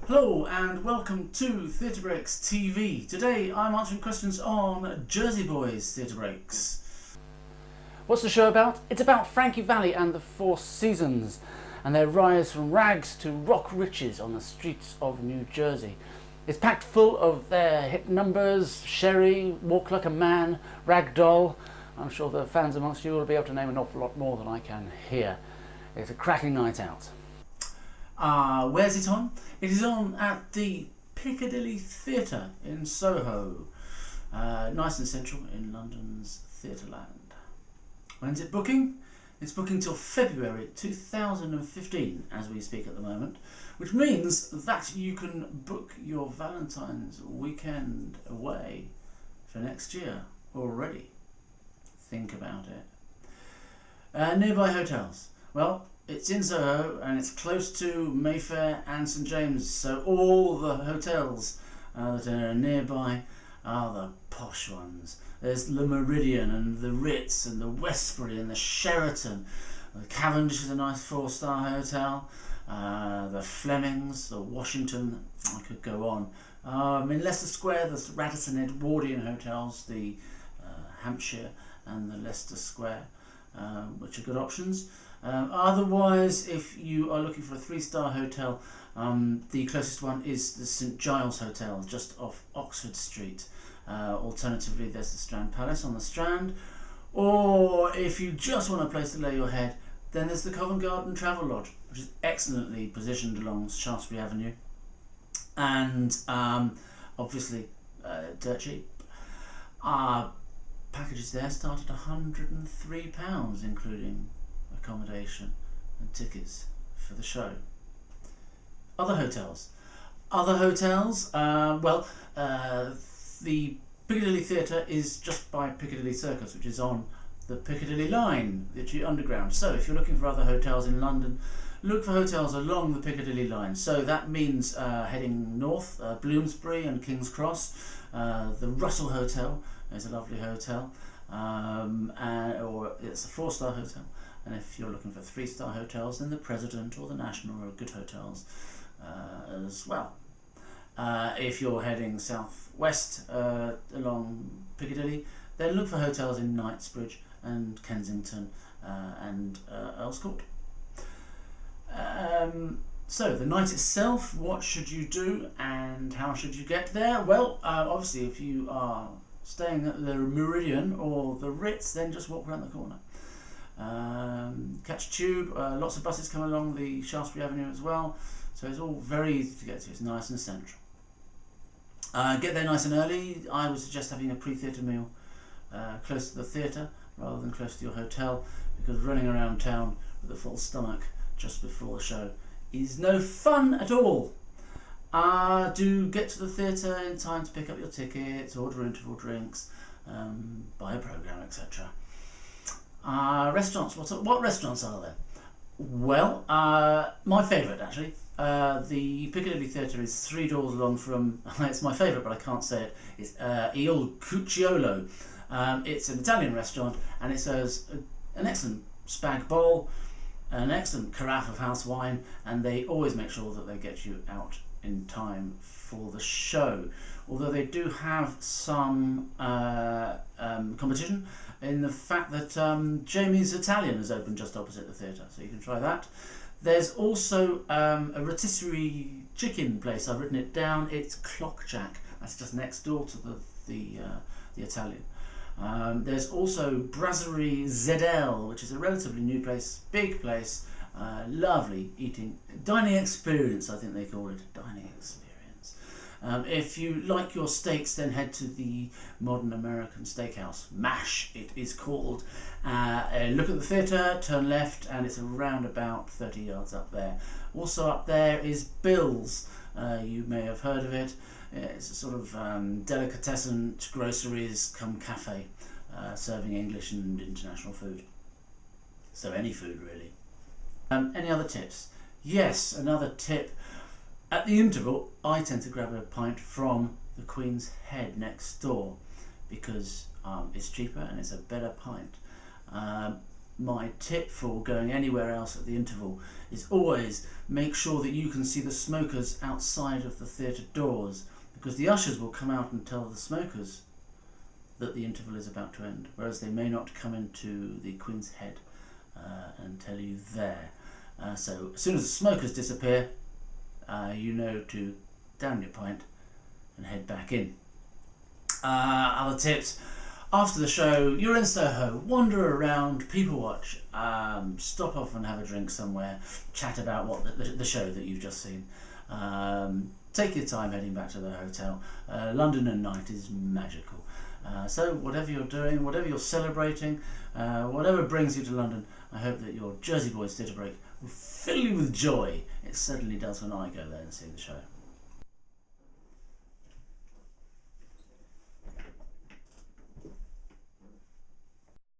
Hello and welcome to Theatre Breaks TV. Today I'm answering questions on Jersey Boys Theatre Breaks. What's the show about? It's about Frankie Valli and the Four Seasons and their rise from rags to rock riches on the streets of New Jersey. It's packed full of their hit numbers, Sherry, Walk Like a Man, Rag Doll. I'm sure the fans amongst you will be able to name an awful lot more than I can here. It's a cracking night out. Where's it on? It is on at the Piccadilly Theatre in Soho, nice and central in London's Theatreland. When's it booking? It's booking till February 2015 as we speak at the moment, which means that you can book your Valentine's weekend away for next year already. Think about it. Nearby hotels. Well, it's in Soho and it's close to Mayfair and St James, so all the hotels that are nearby are the posh ones. There's the Meridian and the Ritz and the Westbury and the Sheraton. The Cavendish is a nice 4-star hotel. The Flemings, the Washington, I could go on. In Leicester Square, there's Radisson Edwardian hotels, the Hampshire and the Leicester Square, which are good options. Otherwise, if you are looking for a 3-star hotel, the closest one is the St Giles Hotel, just off Oxford Street. Alternatively, there's the Strand Palace on the Strand. Or if you just want a place to lay your head, then there's the Covent Garden Travel Lodge, which is excellently positioned along Shaftesbury Avenue. And obviously, dirt cheap. Packages there start at £103, including accommodation and tickets for the show. Other hotels. The Piccadilly Theatre is just by Piccadilly Circus, which is on the Piccadilly line, literally underground. So if you're looking for other hotels in London, look for hotels along the Piccadilly line. So that means heading north, Bloomsbury and King's Cross. The Russell Hotel is a lovely hotel, or it's a 4-star hotel. And if you're looking for 3-star hotels, then the President or the National are good hotels as well. If you're heading southwest along Piccadilly, then look for hotels in Knightsbridge and Kensington and Earl's Court. So the night itself, what should you do and how should you get there? Well, obviously if you are staying at the Meridian or the Ritz, then just walk around the corner. Catch a tube, lots of buses come along the Shaftesbury Avenue as well, so it's all very easy to get to. It's nice and central. Get there nice and early. I would suggest having a pre-theatre meal close to the theatre rather than close to your hotel, because running around town with a full stomach just before the show is no fun at all. Do get to the theatre in time to pick up your tickets, order interval drinks, buy a programme, etc. Restaurants. What restaurants are there? Well, my favourite actually. The Piccadilly Theatre is 3 doors along from. It's my favourite, but I can't say it. It's Il Cucciolo. It's an Italian restaurant, and it serves an excellent spag bowl, an excellent carafe of house wine, and they always make sure that they get you out in time for the show. Although they do have some competition in the fact that Jamie's Italian is open just opposite the theatre, so you can try that. There's also a rotisserie chicken place. I've written it down. It's Clockjack. That's just next door to the Italian. There's also Brasserie ZL, which is a relatively new place, big place, lovely dining experience, I think they call it, dining experience. If you like your steaks, then head to the Modern American Steakhouse, MASH it is called. Look at the theatre, turn left, and it's around about 30 yards up there. Also up there is Bill's. You may have heard of it. It's a sort of delicatessen groceries come cafe, serving English and international food. So any food really. Any other tips? Yes, another tip. At the interval, I tend to grab a pint from the Queen's Head next door because it's cheaper and it's a better pint. my tip for going anywhere else at the interval is always make sure that you can see the smokers outside of the theatre doors, because the ushers will come out and tell the smokers that the interval is about to end, whereas they may not come into the Queen's Head and tell you there. So as soon as the smokers disappear, you know to down your pint and head back in. Other tips: after the show, you're in Soho, wander around, people watch, stop off and have a drink somewhere, chat about what the show that you've just seen. Take your time heading back to the hotel. London at night is magical. So whatever you're doing, whatever you're celebrating, whatever brings you to London, I hope that your Jersey Boys Theatre Break will fill you with joy. It certainly does when I go there and see the show.